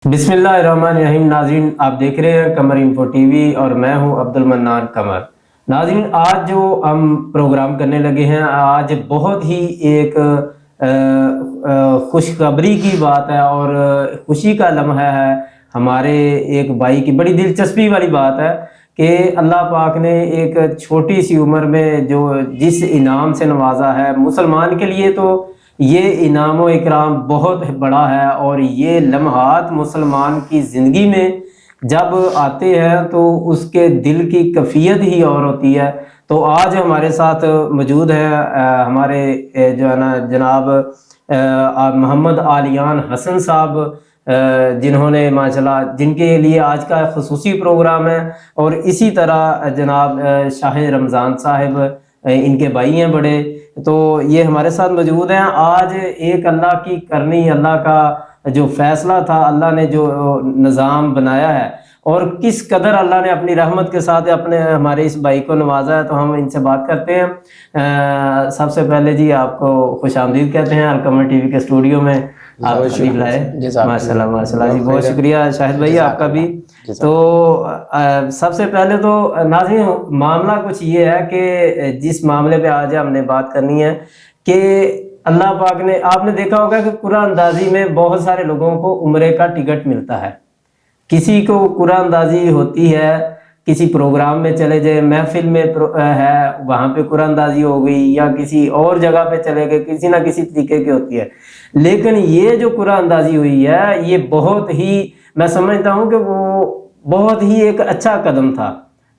بسم اللہ الرحمن الرحیم۔ ناظرین، آپ دیکھ رہے ہیں قمر انفو ٹی وی اور میں ہوں عبد المنان قمر۔ ناظرین، آج جو ہم پروگرام کرنے لگے ہیں، آج بہت ہی ایک خوشخبری کی بات ہے اور خوشی کا لمحہ ہے۔ ہمارے ایک بھائی کی بڑی دلچسپی والی بات ہے کہ اللہ پاک نے ایک چھوٹی سی عمر میں جس انعام سے نوازا ہے، مسلمان کے لیے تو یہ انعام و اکرام بہت بڑا ہے، اور یہ لمحات مسلمان کی زندگی میں جب آتے ہیں تو اس کے دل کی کیفیت ہی اور ہوتی ہے۔ تو آج ہمارے ساتھ موجود ہے ہمارے جو ہے نا جناب محمد عالیان حسن صاحب، جنہوں نے ماشاءاللہ جن کے لیے آج کا خصوصی پروگرام ہے، اور اسی طرح جناب شاہ رمضان صاحب، ان کے بھائی ہیں بڑے، تو یہ ہمارے ساتھ موجود ہیں۔ آج ایک اللہ کی کرنی، اللہ کا جو فیصلہ تھا، اللہ نے جو نظام بنایا ہے، اور کس قدر اللہ نے اپنی رحمت کے ساتھ ہمارے اس بھائی کو نوازا ہے، تو ہم ان سے بات کرتے ہیں۔ سب سے پہلے جی آپ کو خوش آمدید کہتے ہیں القمر ٹی وی کے اسٹوڈیو میں، آپ تشریف لائے۔ ماشاء اللہ ماشاء اللہ جی، بہت شکریہ شاہد بھائی آپ کا بھی۔ تو سب سے پہلے تو ناظرین، معاملہ کچھ یہ ہے کہ جس معاملے پہ آج ہم نے بات کرنی ہے کہ اللہ پاک نے، آپ نے دیکھا ہوگا کہ قرآن اندازی میں بہت سارے لوگوں کو عمرے کا ٹکٹ ملتا ہے۔ کسی کو قرآن اندازی ہوتی ہے، کسی پروگرام میں چلے جائے، محفل میں ہے وہاں پہ قرآن اندازی ہو گئی، یا کسی اور جگہ پہ چلے گئے، کسی نہ کسی طریقے کی ہوتی ہے۔ لیکن یہ جو قرآن اندازی ہوئی ہے، یہ بہت ہی، میں سمجھتا ہوں کہ وہ بہت ہی ایک اچھا قدم تھا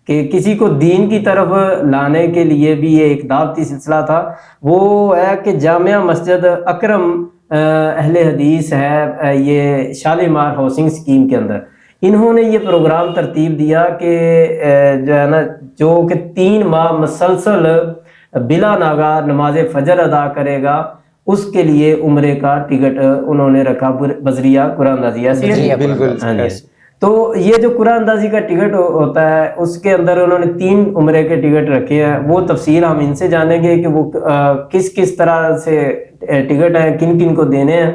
کہ کسی کو دین کی طرف لانے کے لیے بھی یہ ایک دعوتی سلسلہ تھا۔ وہ ہے کہ جامعہ مسجد اکرم اہل حدیث ہے، یہ شالیمار ہاؤسنگ اسکیم کے اندر انہوں نے یہ پروگرام ترتیب دیا کہ جو ہے نا، جو کہ 3 ماہ مسلسل بلا ناغہ نماز فجر ادا کرے گا، اس کے لیے عمرے کا ٹکٹ انہوں نے رکھا بذریعہ قرآن اندازی۔ ایسی بالکل۔ تو یہ جو قرآن اندازی کا ٹکٹ ہوتا ہے، اس کے اندر انہوں نے 3 عمرے کے ٹکٹ رکھے ہیں۔ وہ تفصیل ہم ان سے جانیں گے کہ وہ کس کس طرح سے ٹکٹ ہیں، کن کن کو دینے ہیں،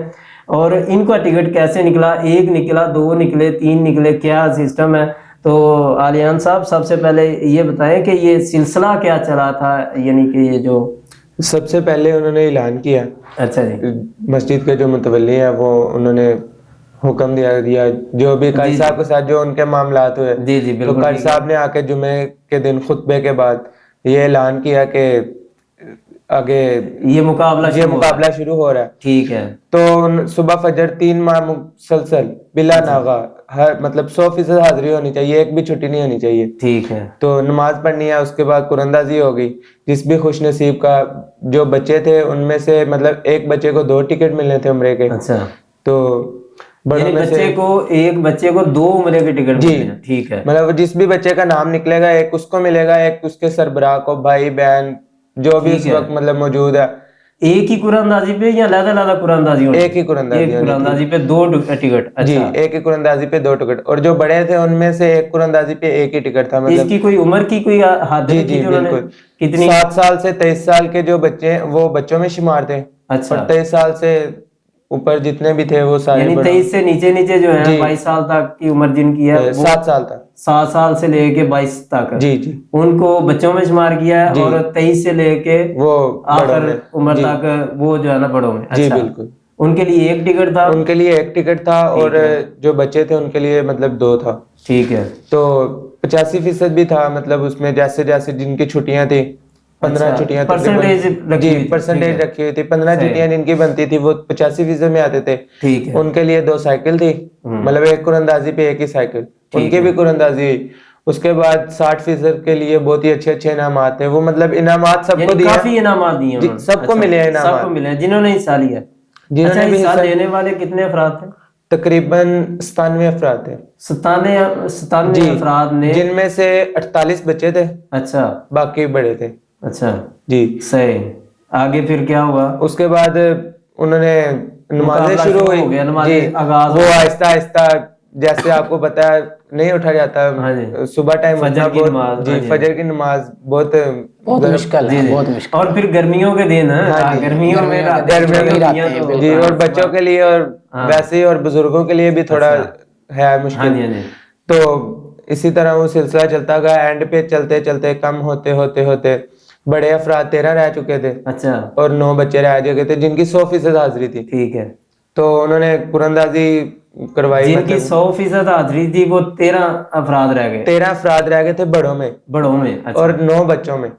اور ان کا ٹکٹ کیسے نکلا، 1 نکلا، 2 نکلے، 3 نکلے، کیا سسٹم ہے۔ تو عالیان صاحب، سب سے پہلے یہ بتائیں کہ یہ سلسلہ کیا چلا تھا، یعنی کہ یہ جو سب سے پہلے انہوں نے اعلان کیا، اچھا جی، مسجد کے جو متولی ہیں وہ انہوں نے حکم دیا جو بھی قاری صاحب کے ساتھ جو ان کے معاملات ہوئے، جی جی تو بالکل، قاری صاحب نے آ کے جمعے کے دن خطبے کے بعد یہ اعلان کیا کہ آگے یہ مقابلہ شروع ہو رہا ہے۔ ٹھیک ہے۔ تو صبح فجر 3 ماہ مسلسل بلا ناغہ، مطلب 100% حاضری ہونی چاہیے، ایک بھی چھٹی نہیں ہونی چاہیے۔ ٹھیک ہے۔ تو نماز پڑھنی ہے، اس کے بعد قرآن اندازی ہوگی۔ جس بھی خوش نصیب کا جو بچے تھے ان میں سے، مطلب ایک بچے کو 2 ٹکٹ ملنے تھے عمرے کے۔ اچھا، تو بڑوں میں سے ایک بچے کو 2 عمرے کے ٹکٹ ملتے ہیں۔ ٹھیک ہے، مطلب جس بھی بچے کا نام نکلے گا، ایک اس کو ملے گا، ایک اس کے سربراہ کو، بھائی بہن جو بھی اس وقت مطلب موجود ہے۔ ایک ہی قرآن اندازی پہ یا علیحدہ قرآن اندازی ہوتی ہے؟ ایک ہی قرآن اندازی پہ 2 ٹکٹ۔ جی، ایک ہی قرآن اندازی پہ 2 ٹکٹ، اور جو بڑے تھے ان میں سے ایک قرآن اندازی پہ ایک ہی ٹکٹ تھا۔ اس کی کوئی عمر کی کوئی حد جی جی بالکل، کتنی 7 سال سے 23 سال کے جو بچے ہیں وہ بچوں میں شمار تھے، اور 23 سال سے اوپر جتنے بھی تھے وہ سارے، یعنی 23 سے نیچے جو ہیں 22 سال تک کی عمر جن کی ہے، 7 سال تک، 7 سال سے لے کے 22 تک، جی جی، ان کو بچوں میں شمار کیا ہے، اور 23 سے لے کے وہ آخر عمر تک وہ جو ہے نا بڑوں میں۔ جی بالکل، ان کے لیے 1 ٹکٹ تھا، ان کے لیے 1 ٹکٹ تھا، اور جو بچے تھے ان کے لیے مطلب 2 تھا۔ ٹھیک ہے۔ تو 85% بھی تھا، مطلب اس میں جیسے جیسے جن کی چھٹیاں تھی، 15 چھٹیاں جی پرسنٹیج رکھی ہوئی تھی، 15 چھٹیاں جن کی بنتی تھی وہ 85% میں آتے تھے۔ ان کے لیے 2 سائیکل تھی، مطلب ایک قرآن اندازی پہ 1 ہی سائیکل، ان کی بھی قرآن اندازی ہوئی۔ اس کے بعد 60% کے لیے بہت ہی اچھے اچھے انعامات تھے، وہ مطلب انعامات سب کو دیے، کافی انعامات دیے، سب کو ملے ہیں انعامات، سب کو ملے جنہوں نے حصہ لیا۔ جنہوں نے بھی حصہ لینے والے کتنے افراد تھے؟ تقریباً 97 افراد تھے۔ 97 افراد نے، جن میں سے 48 بچے تھے، اچھا، باقی بڑے تھے۔ اچھا جی صحیح۔ آگے پھر کیا ہوا؟ اس کے بعد انہوں نے نمازیں شروع ہوئی، وہ آہستہ آہستہ جیسے آپ کو پتا ہے نہیں اٹھا جاتا صبح ٹائم فجر کی نماز, جی فجر کی نماز بہت مشکل ہے, بہت مشکل. اور پھر گرمیوں کے دن گرمیوں میں جی, اور بچوں کے لیے اور ویسے ہی اور بزرگوں کے لیے بھی تھوڑا ہے مشکل. تو اسی طرح وہ سلسلہ چلتا گیا, اینڈ پہ چلتے چلتے کم ہوتے ہوتے ہوتے بڑے افراد 13 رہ چکے تھے. اچھا. اور 9 بچے رہ چکے تھے جن کی 100% حاضری تھی. ٹھیک ہے. تو انہوں نے قرآن اندازی کروائی, جن کی 100% حاضری تھی وہ 13 افراد رہ گئے. 13 افراد رہ گئے تھے بڑوں میں. اور 9 بچوں میں.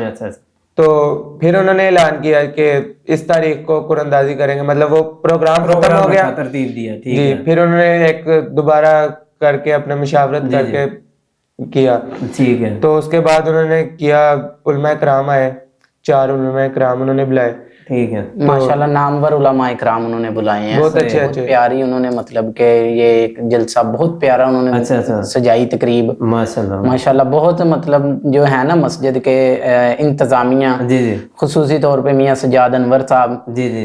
اچھا. تو پھر انہوں نے اعلان کیا کہ اس تاریخ کو قرآن اندازی کریں گے, مطلب وہ پروگرام ختم ہو گیا, ترتیب دیا. جی. پھر انہوں نے ایک دوبارہ کر کے اپنے مشاورت کر کے کیا. ٹھیک ہے. تو اس کے بعد انہوں نے کیا, علماء کرام آئے, 4 علماء کرام انہوں نے بلائے. ٹھیک ہے. ماشاءاللہ نامور علماء کرام انہوں نے بلائے ہیں, بہت اچھے اچھے, پیاری انہوں نے, مطلب کہ یہ ایک جلسہ بہت پیارا انہوں نے سجائی تقریب. ماشاءاللہ بہت, مطلب جو ہے نا مسجد کے انتظامیہ, خصوصی طور پہ میاں سجاد انور صاحب,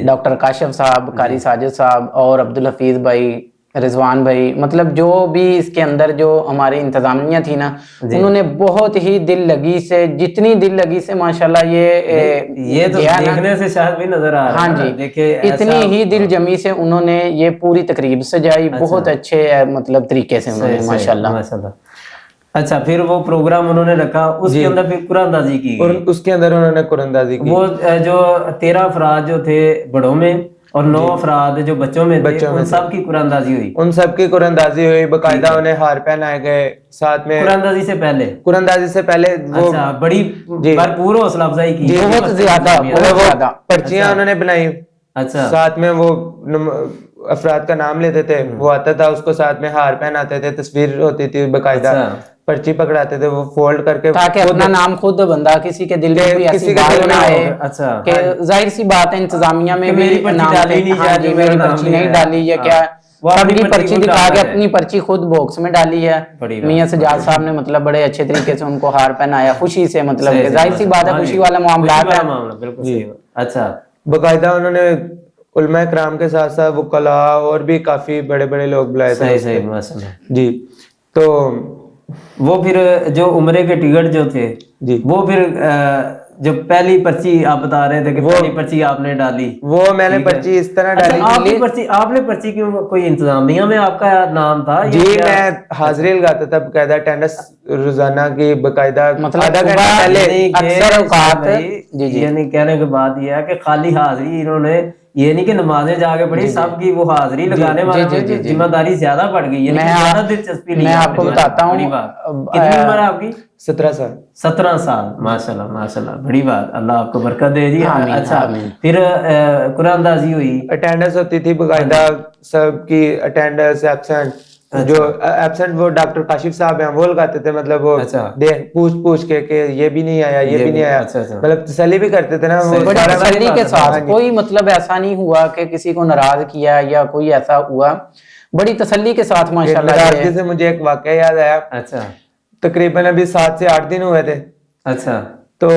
ڈاکٹر کاشف صاحب, قاری ساجد صاحب اور عبدالحفیظ بھائی, رضوان بھائی, مطلب جو بھی اس کے اندر جو ہماری انتظامیہ تھی نا, انہوں نے بہت ہی دل لگی سے, جتنی دل لگی سے ماشاءاللہ یہ تو دیکھنے سے شاید بھی نظر آ رہا ہے. ہاں جی, اتنی ہی دل جمی سے انہوں نے یہ پوری تقریب سجائی, بہت اچھے مطلب طریقے سے انہوں نے ماشاءاللہ. اچھا, پھر وہ پروگرام انہوں نے رکھا, اس کے اندر پھر قرآن اندازی کی گئی. اس کے اندر انہوں نے قرآن اندازی کی. وہ جو 13 افراد جو تھے بڑوں میں اور 9 افراد جو بچوں میں تھے, ان سب کی قرآن اندازی ہوئی. ان سب کی قرآن اندازی ہوئی, باقاعدہ انہیں ہار پہنائے گئے ساتھ میں. قرآن اندازی سے پہلے, قرآن اندازی سے پہلے وہ بڑی بھرپور حوصلہ افزائی کی, بہت زیادہ پرچیاں انہوں نے بنائی. اچھا. ساتھ میں وہ افراد کا نام لیتے تھے, وہ آتا تھا, اس کو ساتھ میں ہار پہناتے تھے, تصویر ہوتی تھی باقاعدہ, پرچی پکڑاتے تھے, وہ فولڈ کر کے, تاکہ اپنا نام خود بندہ کسی کے دل میں کوئی ایسی بات نہ آئے کہ ظاہر سی بات ہے انتظامیہ میں بھی نام میری پرچی نہیں ڈالی یا کیا, سب کی پرچی دکھا کے اپنی پرچی خود باکس میں ڈالی ہے. میاں سجاد صاحب نے مطلب بڑے اچھے طریقے سے ان کو ہار پہنایا, خوشی سے, مطلب کہ ظاہر سی بات ہے خوشی والا معاملات ہے. اچھا. باقاعدہ انہوں نے علماء کرام کے ساتھ ساتھ وکلاء اور بھی کافی بڑے بڑے لوگ بلائے تھے. جی. تو وہ پھر جو عمرے کے ٹکٹ جو تھے, وہ پھر جو پہلی پرچی آپ بتا رہے تھے کہ پہلی پرچی آپ نے ڈالی, وہ میں نے پرچی اس طرح ڈالی. آپ نے پرچی کیوں, کوئی انتظامیہ میں آپ کا نام تھا؟ جی, میں حاضری لگاتا تھا باقاعدہ, اٹینڈنس روزانہ کی باقاعدہ, مطلب آدھا گھنٹہ پہلے اکثر اوقات. یعنی کہنے کی بات یہ ہے کہ خالی حاضری انہوں نے, یہ نہیں کہ نمازیں جا کے پڑھی, سب کی وہ حاضری لگانے والے ذمہ داری زیادہ بڑھ گئی. میں آپ کو بتاتا ہوں, کتنی عمر ہے آپ کی؟ 17 سال. 17 سال, ماشاءاللہ ماشاءاللہ, بڑی بات, اللہ آپ کو برکت دے جی. اچھا, پھر قرآن اندازی ہوئی, اٹینڈنس ہوتی تھی باقاعدہ, سب کی اٹینڈنس, ایبسنٹ, جو ایبسنٹ وہ ڈاکٹر کاشف صاحب ہیں وہ لگاتے تھے, مطلب وہ پوچھ کے کہ یہ بھی نہیں آیا, یہ بھی نہیں آیا, مطلب تسلی بھی کرتے تھے نا بڑی تسلی کے ساتھ. کوئی مطلب ایسا نہیں ہوا کہ کسی کو ناراض کیا یا کوئی ایسا ہوا, بڑی تسلی کے ساتھ ماشاءاللہ. ناراضگی سے مجھے ایک واقعہ یاد آیا. اچھا. تقریباً ابھی 7 سے 8 دن ہوئے تھے. اچھا. تو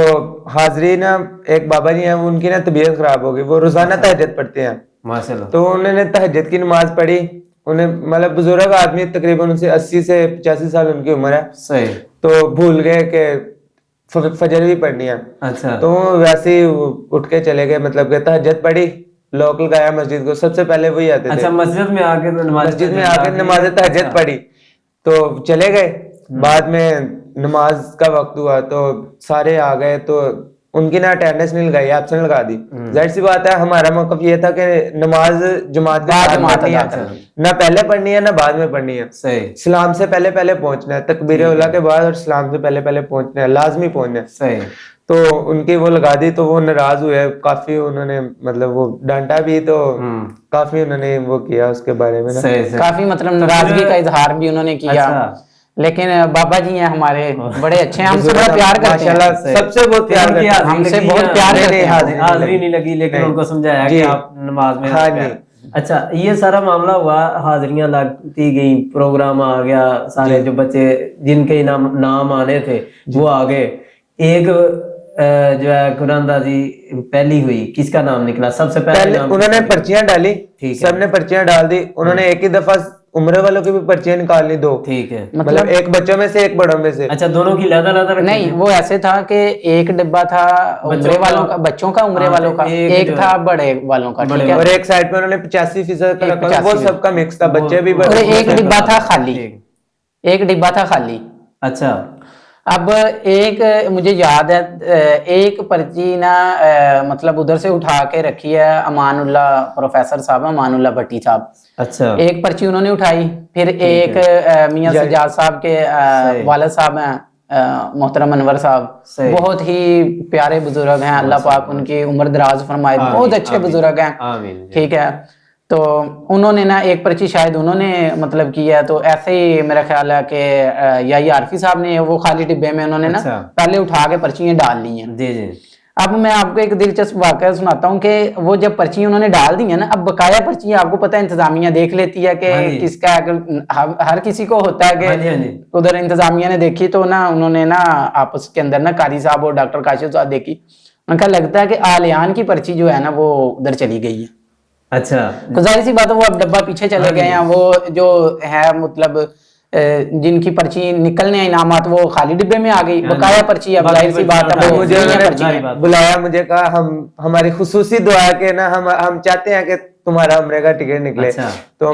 حاضری نا, ایک بابا جی ہیں, ان کی نا طبیعت خراب ہو گئی, وہ روزانہ تہجد پڑھتے ہیں ماشاءاللہ. تو انہوں نے تہجد کی نماز پڑھی, انہیں مطلب بزرگ آدمی, تقریباً ان سے 80 سے 85 سال ان کی عمر ہے. صحیح. تو بھول گئے کہ فجر بھی پڑھنی ہے. اچھا. تو ویسے ہی اٹھ کے چلے گئے, مطلب کہ تہجد پڑھی, لوک لگایا مسجد کو, سب سے پہلے وہی آتے تھے. اچھا, مسجد میں آ کے نماز تہجد پڑھی تو چلے گئے. بعد میں نماز کا وقت ہوا تو سارے آ گئے, تو ان کی نہ اٹینڈنس نہیں لگائی, ایبسنٹ لگا دی. ظاہر سی بات ہے, ہمارا موقف یہ تھا کہ نماز جماعت کے ساتھ پڑھنی ہے, نہ پہلے پڑھنی ہے نہ بعد میں پڑھنی ہے. سلام سے پہلے پہنچنا ہے, تکبیر اولیٰ کے بعد, اور سلام سے پہلے پہنچنا ہے, لازمی پہنچنا ہے. تو ان کی وہ لگا دی, تو وہ ناراض ہوئے کافی, انہوں نے مطلب وہ ڈانٹا بھی, تو کافی انہوں نے وہ کیا اس کے بارے میں, کافی مطلب ناراضگی کا اظہار بھی انہوں نے کیا. لیکن بابا جی ہیں ہمارے, بڑے اچھے ہیں, ہم سے بڑا پیار کرتے ہیں, سب سے بہت پیار کرتے ہیں, ہم سے بہت پیار کرتے ہیں. حاضری نہیں لگی, لیکن ان کو سمجھایا کہ آپ نماز میں. اچھا, یہ سارا معاملہ ہوا, حاضریاں لگتی گئیں, پروگرام آ گیا, سارے جو بچے جن کے نام آنے تھے وہ آ گئے. ایک جو ہے قرآن اندازی پہلی ہوئی, کس کا نام نکلا سب سے پہلے؟ انہوں نے پرچیاں ڈالی, سب نے پرچیاں ڈال دی. انہوں نے ایک ہی دفعہ عمرے والوں کی بھی پرچیاں نکالنی 2. ٹھیک ہے, مطلب ایک بچوں میں سے ایک بڑوں میں سے. اچھا دونوں کی علیحدہ نہیں, وہ ایسے تھا کہ ایک ڈبہ تھا عمرے والوں کا, بچوں کا عمرے والوں کا, ایک تھا بڑے والوں کا, ٹھیک ہے, اور ایک سائڈ پہ انہوں نے 85% کا رکھا, وہ سب کا مکس تھا, بچے بھی بڑے. ایک ڈبہ تھا خالی, ایک ڈبہ تھا خالی. اچھا, اب ایک مجھے یاد ہے ایک پرچی نا مطلب ادھر سے اٹھا کے رکھی ہے امان اللہ پروفیسر صاحب, امان اللہ بھٹی صاحب. اچھا, ایک پرچی انہوں نے اٹھائی. پھر ایک میاں سجاد صاحب کے والد صاحب ہیں محترم انور صاحب, بہت ہی پیارے بزرگ ہیں, اللہ پاک ان کی عمر دراز فرمائے, بہت اچھے بزرگ ہیں, ٹھیک ہے. تو انہوں نے نا ایک پرچی شاید انہوں نے مطلب کیا, تو ایسے ہی میرا خیال ہے کہ یا عارفی صاحب نے وہ خالی ڈبے میں انہوں نے نا پہلے اٹھا کے پرچیاں ڈال لی ہیں. جی جی. اب میں آپ کو ایک دلچسپ واقعہ سناتا ہوں کہ وہ جب پرچی انہوں نے ڈال دی ہیں نا, اب بقایا پرچی آپ کو پتہ ہے انتظامیہ دیکھ لیتی ہے کہ کس کا, ہر کسی کو ہوتا ہے کہ ادھر انتظامیہ نے دیکھی تو نا انہوں نے نا آپس کے اندر نا قاری صاحب اور ڈاکٹر کاشف صاحب دیکھی, ان کا لگتا ہے کہ آلیان کی پرچی جو ہے نا وہ ادھر چلی گئی ہے. اچھا, ظاہر سی بات ہے وہ اب ڈبہ پیچھے چلے گئے ہیں, وہ جو ہے مطلب جن کی پرچی نکلنے ہیں انعامات وہ خالی ڈبے میں آ گئی, بقایا پرچی اب ظاہر سی بات ہے مجھے بلایا, مجھے کہا ہماری خصوصی دعا کے نا ہم چاہتے ہیں کہ تمہارا عمرے کا ٹکٹ نکلے, تو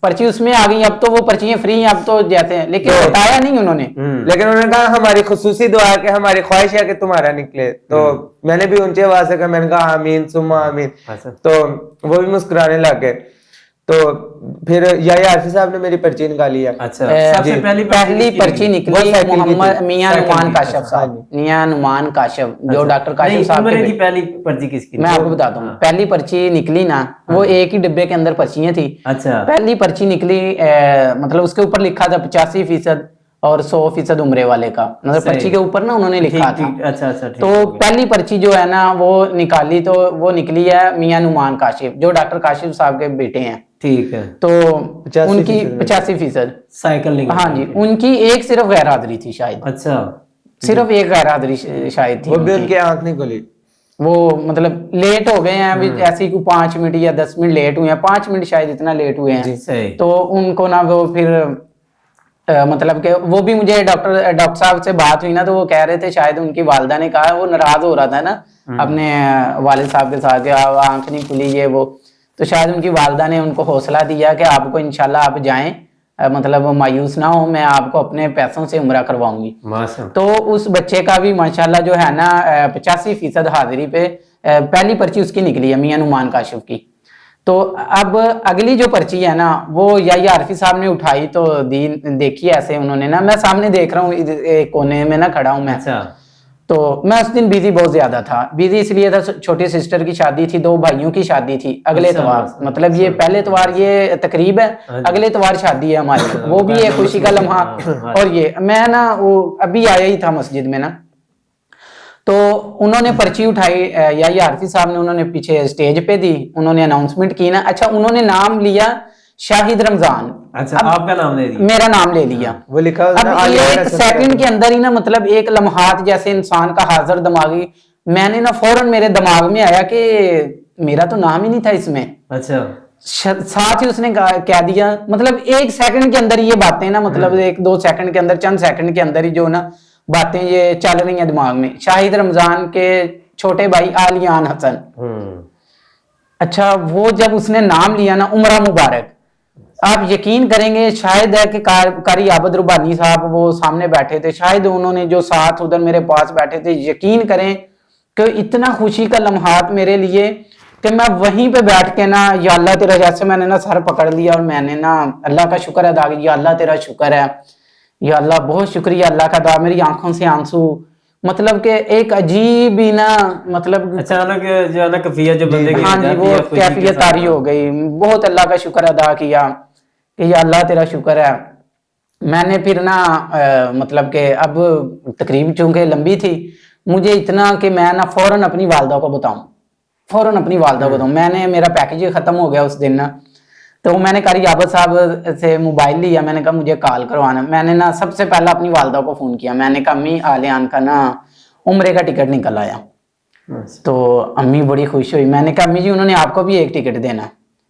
پرچی اس میں آ گئی, اب تو وہ پرچیاں فری ہیں, اب تو جاتے ہیں, لیکن بتایا نہیں انہوں نے, لیکن انہوں نے کہا ہماری خصوصی دعا کہ ہماری خواہش ہے کہ تمہارا نکلے. تو میں نے بھی اونچے آواز سے کہا, میں نے کہا آمین ثم آمین, تو وہ بھی مسکرانے لگ گئے. تو پھر یا عارفی صاحب نے میری پرچی نکالی ہے. سب سے پہلی پرچی نکلی محمد میاں نعمان کاشف صاحب, میاں نعمان کاشف جو ڈاکٹر کاشف صاحب کی پہلی پرچی کس کی, میں آپ کو بتاتا ہوں. پہلی پرچی نکلی نا, وہ ایک ہی ڈبے کے اندر پرچیاں تھی. اچھا, پہلی پرچی نکلی مطلب اس کے اوپر لکھا تھا 85% اور 100% عمرے والے کا, مطلب پرچی کے اوپر نا انہوں نے لکھا تھا. اچھا, تو پہلی پرچی جو ہے نا وہ نکالی, تو وہ نکلی ہے میاں نعمان کاشف جو ڈاکٹر کاشف صاحب کے بیٹے ہیں. ٹھیک ہے, تو ان کی 85% سائیکل, ہاں جی, ان کی ایک صرف غیر حاضری تھی شاید. اچھا, صرف ایک غیر حاضری شاید تھی, وہ بھی ان کی آنکھ نہیں کھلی, وہ مطلب لیٹ ہو گئے ہیں ابھی, ایسے ہی 5 منٹ یا 10 منٹ لیٹ ہوئے ہیں, 5 منٹ شاید اتنا لیٹ ہوئے ہیں. تو ان کو نا وہ پھر مطلب کہ وہ بھی مجھے ڈاکٹر صاحب سے بات ہوئی نا, تو وہ کہہ رہے تھے شاید ان کی والدہ نے کہا, وہ ناراض ہو رہا تھا نا اپنے والد صاحب کے ساتھ کہ آنکھ نہیں کھلی یہ وہ, تو شاید ان کی والدہ نے ان کو حوصلہ دیا کہ آپ کو انشاءاللہ آپ جائیں, مطلب مایوس نہ ہو, میں آپ کو اپنے پیسوں سے عمرہ کرواؤں گی. تو اس بچے کا بھی ماشاءاللہ جو ہے نا 85% حاضری پہ پہلی پرچی اس کی نکلی ہے میاں نعمان کاشف کی. تو اب اگلی جو پرچی ہے نا وہ یا عارفی صاحب نے اٹھائی, تو دیکھی ایسے انہوں نے نا, میں سامنے دیکھ رہا ہوں کونے میں نا کھڑا ہوں میں. تو میں اس دن بیزی بہت زیادہ تھا, بیزی اس لیے تھا چھوٹی سسٹر کی شادی تھی, 2 بھائیوں کی شادی تھی اگلے اتوار, مطلب یہ پہلے اتوار یہ تقریب ہے, اگلے اتوار شادی ہے ہماری, وہ بھی ایک خوشی کا لمحہ. اور یہ میں نا وہ ابھی آیا ہی تھا مسجد میں نا, تو انہوں نے پرچی اٹھائی, یا عارفی صاحب نے, انہوں نے پیچھے سٹیج پہ دی, انہوں نے اناؤنسمنٹ کی نا. اچھا, انہوں نے نام لیا شاہد رمضان. اچھا, آپ کا نام لے لیا, میرا نام لے لیا, وہ لکھا اب ایک سیکنڈ کے اندر ہی نا, مطلب ایک لمحات جیسے انسان کا حاضر دماغی, میں نے نا فوراً میرے دماغ میں آیا کہ میرا تو نام ہی نہیں تھا اس میں. اچھا, ساتھ ہی اس نے کہہ دیا, مطلب ایک سیکنڈ کے اندر یہ باتیں نا, مطلب 1-2 سیکنڈ کے اندر, چند سیکنڈ کے اندر ہی جو نا باتیں یہ چل رہی ہیں دماغ میں. شاہد رمضان کے چھوٹے بھائی آلیان حسن. اچھا, وہ جب اس نے نام لیا نا عمرہ مبارک, آپ یقین کریں گے شاید ہے کہ قاری عابد ربانی صاحب وہ سامنے بیٹھے تھے, شاید انہوں نے جو ساتھ ادھر میرے پاس بیٹھے تھے, یقین کریں کہ اتنا خوشی کا لمحات میرے لیے کہ میں وہیں پہ بیٹھ کے نا, یا اللہ تیرا, جیسے میں نے نا سر پکڑ لیا اور میں نے نا اللہ کا شکر ادا کیا, یا اللہ تیرا شکر ہے, یا اللہ بہت شکریہ اللہ کا, دا میری آنکھوں سے آنسو, مطلب کہ ایک عجیب ہی نا, مطلب اچانک جو ہے نا کیفیت جو بندے کی, ہاں جی, وہ کیفیت طاری ہو گئی. بہت اللہ کا شکر ادا کیا کہ یا اللہ تیرا شکر ہے. میں نے پھر نا مطلب کہ اب تقریب چونکہ لمبی تھی, مجھے اتنا کہ میں نا فوراً اپنی والدہ کو بتاؤں, فوراً اپنی والدہ کو بتاؤں. میں نے, میرا پیکج ختم ہو گیا اس دن نا, تو میں نے قاری عابد صاحب سے موبائل لیا, میں نے کہا مجھے کال کروانا. میں نے نا سب سے پہلا اپنی والدہ کو فون کیا, میں نے کہا امی آلیان کا نا عمرے کا ٹکٹ نکل آیا. تو امی بڑی خوش ہوئی. میں نے کہا امی جی انہوں نے آپ کو بھی ایک ٹکٹ دینا.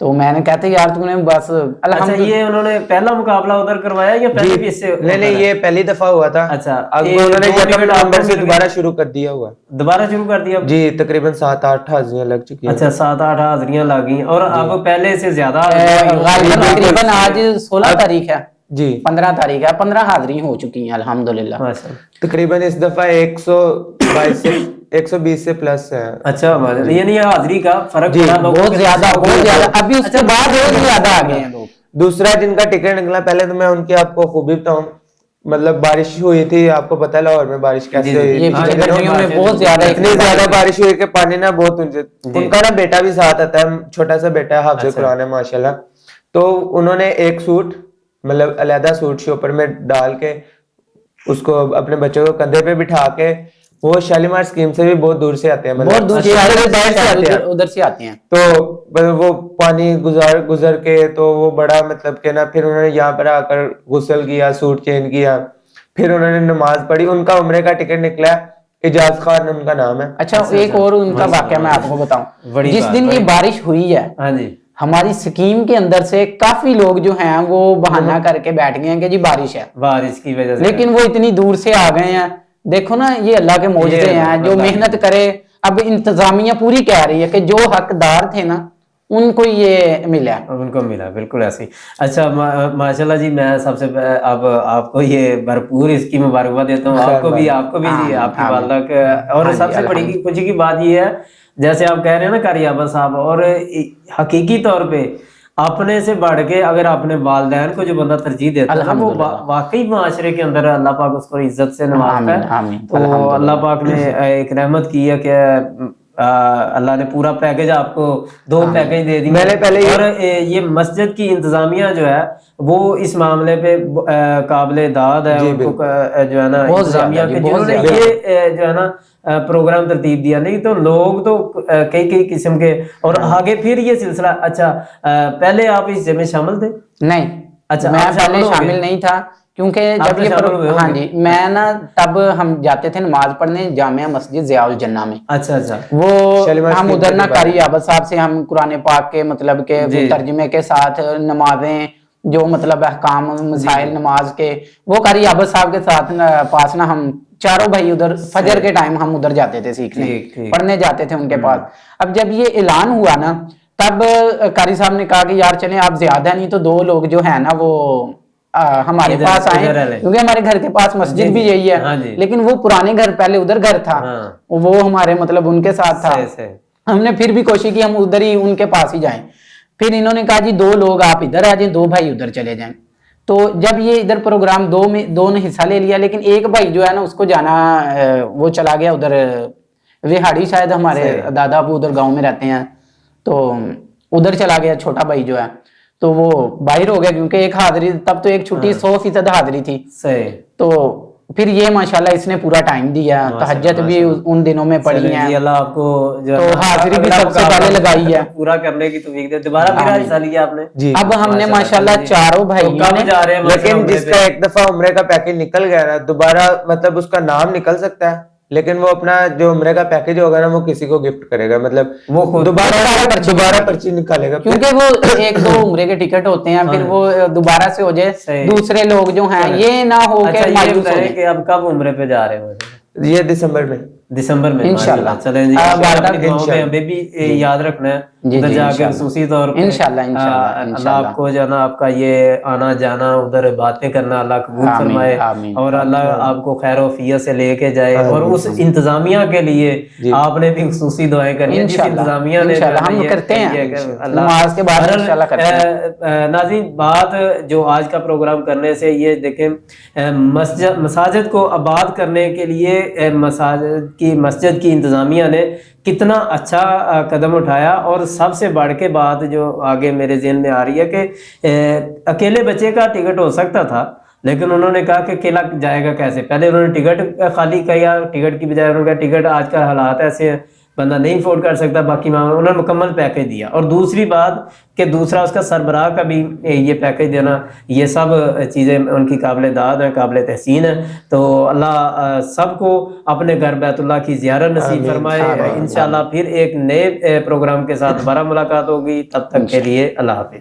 تو میں نے کہتے یار تم نے بس الحمدللہ. یہ انہوں نے پہلا مقابلہ ادھر کروایا یا پہلے بھی اس سے؟ نہیں یہ پہلی دفعہ ہوا تھا. اچھا اب انہوں نے یکم نومبر سے دوبارہ شروع کر دیا ہوا. دوبارہ شروع کر دیا جی. تقریباً 7-8 حاضریاں لگ چکی ہیں. اچھا 7-8 حاضریاں لگ گئی اور اب پہلے سے زیادہ تقریباً آج 16 تاریخ ہے جی 15 تاریخ ہے 15 حاضری ہو چکی ہیں الحمدللہ. تقریباً اس دفعہ 120 سے پلس ہے. اچھا یعنی حاضری کا فرق بہت زیادہ ابھی اس کے بعد اور زیادہ آ گئے ہیں لوگ. دوسرا جن کا ٹکٹ نکلا پہلے تو میں ان کی آپ کو خوبی بتاؤں, مطلب بارش ہوئی تھی, آپ کو پتا لاہور میں بارش کیسے ہوئی, بہت زیادہ اتنی زیادہ بارش ہوئی کہ پانی نا بہت ان کا نا بیٹا بھی ساتھ آتا ہے, چھوٹا سا بیٹا ہے, حافظ قرآن ہے ماشاءاللہ. تو انہوں نے ایک سوٹ مطلب علیحدہ سوٹ شوپر میں ڈال کے اس کو اپنے بچوں کو کندھے پہ بٹھا کے, وہ شالیمار اسکیم سے بھی بہت دور سے آتے ہیں, بہت دور ادھر سے آتے ہیں, تو وہ پانی گزر کے تو وہ بڑا مطلب کہ نا پھر انہوں نے یہاں پر آ کر غسل کیا, سوٹ چینج کیا, پھر انہوں نے نماز پڑھی. ان کا عمرے کا ٹکٹ نکلا, اجاز خان ان کا نام ہے. اچھا ایک اور ان کا واقعہ میں آپ کو بتاؤں, جس دن یہ بارش ہوئی ہے ہماری سکیم کے اندر سے کافی لوگ جو ہیں وہ بہانہ کر کے بیٹھ گئے ہیں کہ جی بارش ہے, بارش کی وجہ سے, لیکن وہ اتنی دور سے آ گئے ہیں. دیکھو نا یہ اللہ کے معجزے ہیں, جو محنت کرے. اب انتظامیہ پوری کہہ رہی ہے کہ جو حقدار تھے نا ان کو یہ ملا, ان کو ملا, بالکل ایسے ہی. اچھا ماشاءاللہ جی, میں سب سے اب آپ کو یہ بھرپور اس کی مبارکباد دیتا ہوں, آپ کو بھی جی, آپ کی والدہ کے. اور سب سے بڑی خوشی کی بات یہ ہے جیسے آپ کہہ رہے ہیں نا قاری احمد صاحب, اور حقیقی طور پہ اپنے سے بڑھ کے اگر اپنے والدین کو جو بندہ ترجیح دیتا ہے وہ واقعی معاشرے کے اندر اللہ پاک اس کو عزت سے نوازتا ہے. تو اللہ پاک نے ایک رحمت کی ہے کہ اللہ نے پورا پیکج آپ کو 2 پیکج دے دی. اور یہ مسجد کی انتظامیہ جو ہے وہ اس معاملے پہ قابل داد ہے, ان کو جو ہے نا انتظامیہ کے جنہوں نے یہ جو ہے نا پروگرام ترتیب دیا. نہیں تو لوگ تو کئی قسم کے. اور آگے پھر یہ سلسلہ, اچھا پہلے آپ اس میں شامل تھے؟ نہیں, اچھا میں پہلے شامل نہیں تھا کیونکہ جب یہ ہاں جی میں نا تب ہم جاتے تھے نماز پڑھنے جامعہ مسجد ضیاء الجنہ میں. اچھا وہ ہم ادھر نا قاری عابد صاحب سے ہم قرآن پاک کے مطلب کے ترجمے کے ساتھ نمازیں جو مطلب احکام مسائل نماز کے وہ قاری عابد صاحب کے ساتھ پاس نا ہم چاروں بھائی ادھر فجر کے ٹائم ہم ادھر جاتے تھے سیکھنے, پڑھنے جاتے تھے ان کے پاس. اب جب یہ اعلان ہوا نا تب قاری صاحب نے کہا کہ یار چلیں آپ زیادہ نہیں تو 2 لوگ جو ہیں نا وہ ہمارے پاس آئیں, کیونکہ ہمارے گھر کے پاس مسجد بھی یہی ہے, لیکن وہ پرانے گھر پہلے ادھر گھر تھا, وہ ہمارے مطلب ان کے ساتھ تھا. ہم نے پھر بھی کوشش کی ہم ادھر ہی ان کے پاس ہی جائیں. پھر انہوں نے کہا جی 2 لوگ آپ ادھر آ جائیں, 2 بھائی ادھر چلے جائیں. تو جب یہ ادھر پروگرام 2 نے حصہ لے لیا, لیکن ایک بھائی جو ہے نا اس کو جانا وہ چلا گیا ادھر وہاڑی, شاید ہمارے دادا ابو ادھر گاؤں میں رہتے ہیں, تو ادھر چلا گیا چھوٹا بھائی جو ہے. تو وہ باہر ہو گیا کیونکہ ایک حاضری تب تو ایک چھٹی 100% حاضری تھی. تو پھر یہ ماشاءاللہ اس نے پورا ٹائم دیا, تہجد بھی ان دنوں میں پڑھی ہیں. اللہ آپ کو تو حاضری بھی سب سے پہلے لگائی ہے, پورا کرنے کی توفیق دے. دوبارہ پھر حصہ لیا آپ نے؟ اب ہم نے ماشاءاللہ چاروں بھائیوں نے, لیکن جس کا ایک دفعہ عمرے کا پیکج نکل گیا نا دوبارہ مطلب اس کا نام نکل سکتا ہے, لیکن وہ اپنا جو عمرے کا پیکج ہوگا نا وہ کسی کو گفٹ کرے گا, مطلب وہ دوبارہ پرچی نکالے گا, کیونکہ وہ 1-2 عمرے کے ٹکٹ ہوتے ہیں, پھر وہ دوبارہ سے ہو جائے. دوسرے لوگ جو ہیں یہ نہ ہو کہ مایوس ہو جائیں کہ اب کب عمرے پہ جا رہے ہو. یہ دسمبر میں انشاءاللہ. چلیں جی, ہمیں بھی یاد رکھنا ہے ادھر جا کے خصوصی طور پہ. انشاءاللہ اللہ آپ کو جو ہے نا آپ کا یہ آنا جانا ادھر باتیں کرنا اللہ قبول فرمائے, اور اللہ آپ کو خیر و عافیت سے لے کے جائے. اور اس انتظامیہ کے لیے آپ نے بھی خصوصی دعائیں کرنی ہیں جس انتظامیہ نے ہم کرتے ہیں نماز کے بعد انشاءاللہ کرتے ہیں. ناظرین بات جو آج کا پروگرام کرنے سے یہ دیکھیں, مساجد کو آباد کرنے کے لیے مسجد کی انتظامیہ نے کتنا اچھا قدم اٹھایا. اور سب سے بڑھ کے بات جو آگے میرے ذہن میں آ رہی ہے کہ اکیلے بچے کا ٹکٹ ہو سکتا تھا, لیکن انہوں نے کہا کہ اکیلا جائے گا کیسے. پہلے انہوں نے ٹکٹ خالی کیا, ٹکٹ کی بجائے انہوں نے کہا ٹکٹ آج کل حالات ایسے ہیں بندہ نہیں افورڈ کر سکتا باقی انہوں نے مکمل پیکج دیا. اور دوسری بات کہ دوسرا اس کا سربراہ کا بھی یہ پیکج دینا, یہ سب چیزیں ان کی قابل داد ہیں, قابل تحسین ہیں. تو اللہ سب کو اپنے گھر بیت اللہ کی زیارت نصیب فرمائے. انشاءاللہ پھر ایک نئے پروگرام کے ساتھ دوبارہ ملاقات ہوگی, تب تک کے لیے اللہ حافظ.